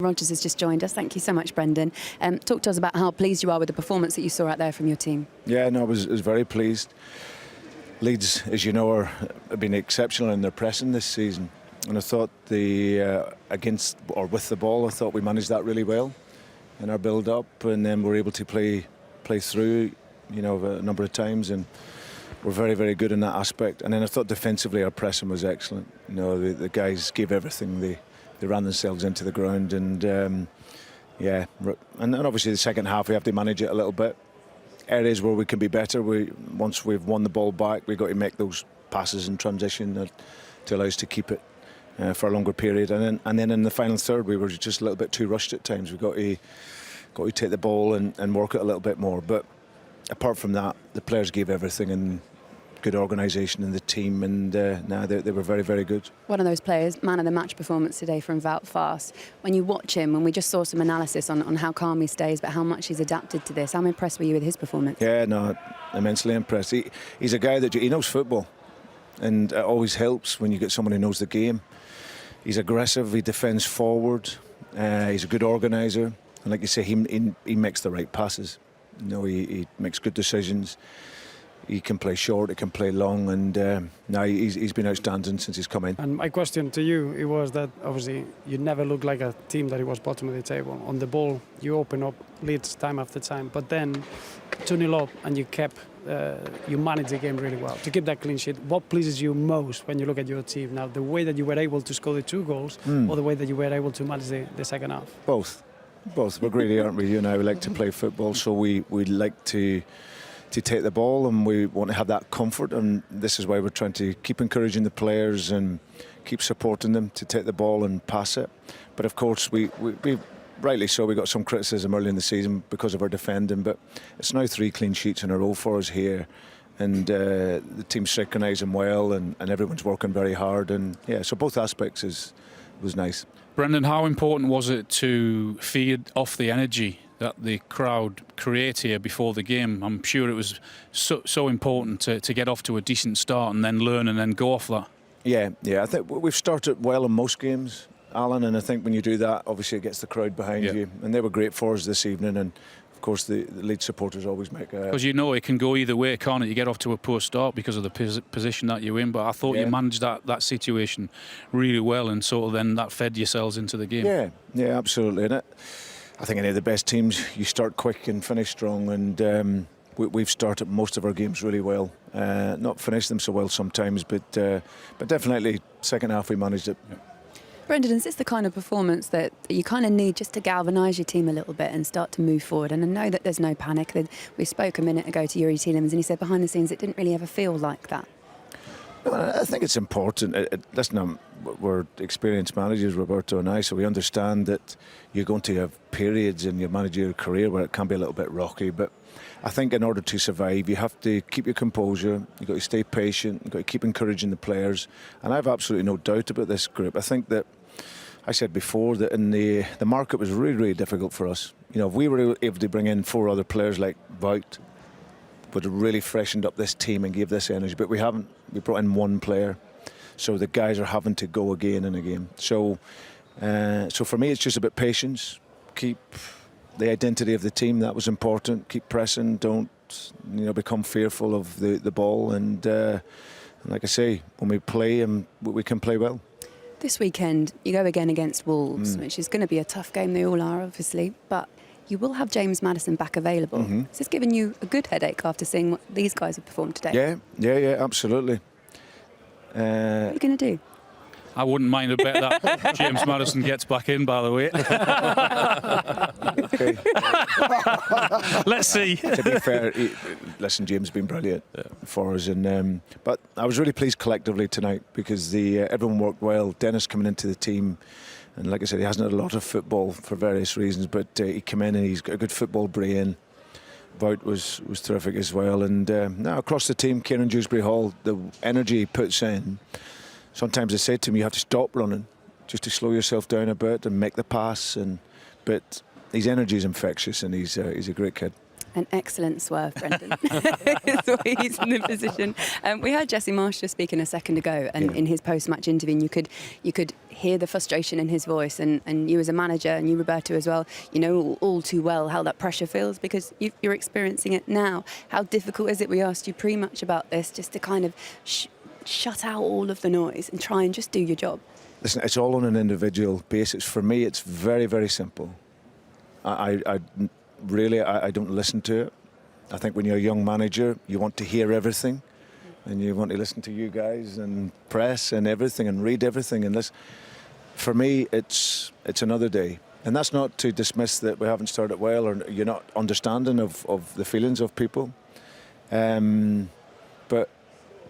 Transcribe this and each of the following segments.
Rodgers has just joined us. Thank you so much, Brendan. Talk to us about how pleased you are with the performance that you saw out there from your team. Yeah, no, I was very pleased. Leeds, as you know, have been exceptional in their pressing this season, and I thought with the ball, I thought we managed that really well in our build-up, and then we're able to play through, a number of times, and we're very, very good in that aspect. And then I thought defensively our pressing was excellent. The guys gave everything. They ran themselves into the ground, and and obviously the second half we have to manage it a little bit. Areas where we can be better. Once we've won the ball back, we've got to make those passes in transition to allow us to keep it for a longer period. And then in the final third, we were just a little bit too rushed at times. We've got to take the ball and work it a little bit more. But apart from that, the players gave everything, and good organisation in the team, and they were very, very good. One of those players, man of the match performance today from Wout Faes. When you watch him, and we just saw some analysis on how calm he stays, but how much he's adapted to this. How impressed were you with his performance? Yeah, no, immensely impressed. He's a guy that he knows football, and it always helps when you get someone who knows the game. He's aggressive, he defends forward, he's a good organiser, and like you say, he makes the right passes. He makes good decisions. He can play short, he can play long, and he's been outstanding since he's come in. And my question to you, it was that obviously you never looked like a team that it was bottom of the table. On the ball, you open up leads time after time, but then 2-0 up, and you managed the game really well to keep that clean sheet. What pleases you most when you look at your team now? The way that you were able to score the 2 goals, or the way that you were able to manage the second half? Both. We're greedy, aren't we? You and I, we like to play football, so we like to take the ball, and we want to have that comfort, and this is why we're trying to keep encouraging the players and keep supporting them to take the ball and pass it. But of course, we rightly so, we got some criticism early in the season because of our defending, but it's now 3 clean sheets in a row for us here, and the team's synchronising well, and everyone's working very hard, and so both aspects was nice. Brendan, how important was it to feed off the energy that the crowd create here before the game? I'm sure it was so important to get off to a decent start and then learn and then go off that. Yeah, I think we've started well in most games, Alan, and I think when you do that, obviously it gets the crowd behind you, and they were great for us this evening, and of course the Leeds supporters always make a... Because it can go either way, can't it? You get off to a poor start because of the position that you're in, but I thought you managed that situation really well, and sort of then that fed yourselves into the game. Yeah, absolutely. And I think any of the best teams, you start quick and finish strong, and we've started most of our games really well. Not finished them so well sometimes, but definitely second half we managed it. Yeah. Brendan, is this the kind of performance that you kind of need just to galvanise your team a little bit and start to move forward? And I know that there's no panic. We spoke a minute ago to Yuri Tielemans, and he said behind the scenes it didn't really ever feel like that. Well, I think it's important. Listen, we're experienced managers, Roberto and I, so we understand that you're going to have periods in your managerial career where it can be a little bit rocky. But I think in order to survive, you have to keep your composure. You've got to stay patient. You've got to keep encouraging the players. And I have absolutely no doubt about this group. I think that I said before that in the market was really, really difficult for us. If we were able to bring in 4 other players like Wout, would have really freshened up this team and gave this energy, but we haven't. We brought in 1 player, so the guys are having to go again and again. So for me, it's just about patience. Keep the identity of the team. That was important. Keep pressing. Don't become fearful of the ball. And like I say, when we play, we can play well. This weekend, you go again against Wolves, which is going to be a tough game. They all are, obviously, but you will have James Maddison back available. Has this given you a good headache after seeing what these guys have performed today? Yeah, absolutely. What are you going to do? I wouldn't mind a bet that James Maddison gets back in, by the way. Let's see. To be fair, listen, James has been brilliant for us, and but I was really pleased collectively tonight because everyone worked well. Dennis coming into the team, and like I said, he hasn't had a lot of football for various reasons, but he came in and he's got a good football brain. Wout was terrific as well, and now across the team, Kieran Dewsbury Hall, the energy he puts in. Sometimes they say to me, you have to stop running just to slow yourself down a bit and make the pass. But his energy is infectious, and he's a great kid. An excellent swerve, Brendan. That's why he's in the position. We heard Jesse Marsh just speaking a second ago, and in his post-match interview, and you could hear the frustration in his voice, and you as a manager, and you, Roberto, as well, you know all too well how that pressure feels because you're experiencing it now. How difficult is it? We asked you pretty much about this, just to kind of shut out all of the noise and try and just do your job. Listen, it's all on an individual basis. For me, it's very, very simple. I really don't listen to it. I think when you're a young manager, you want to hear everything, and you want to listen to you guys and press and everything and read everything. And this, for me, it's another day. And that's not to dismiss that we haven't started well or you're not understanding of the feelings of people. But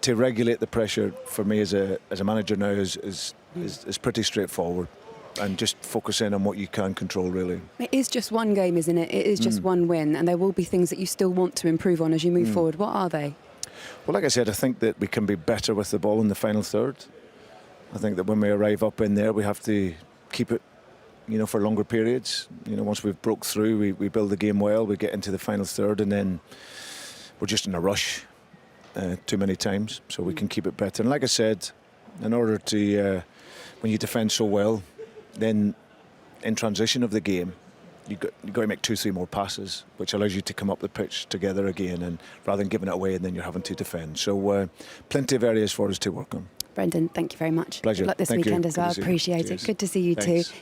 to regulate the pressure for me as a manager now is pretty straightforward. And just focus in on what you can control, really. It is just one game, isn't it? It is just one win, and there will be things that you still want to improve on as you move forward. What are they? Well, like I said, I think that we can be better with the ball in the final third. I think that when we arrive up in there, we have to keep it, for longer periods. Once we've broke through, we build the game well, we get into the final third, and then we're just in a rush too many times, so we can keep it better. And like I said, in order to, when you defend so well, then in transition of the game, you've got to make 2-3 more passes, which allows you to come up the pitch together again, and rather than giving it away and then you're having to defend. So plenty of areas for us to work on. Brendan, thank you very much. Pleasure. Good luck this Thank weekend you. as well. Good to see you. Appreciate it. Cheers. Good to see you Thanks. too.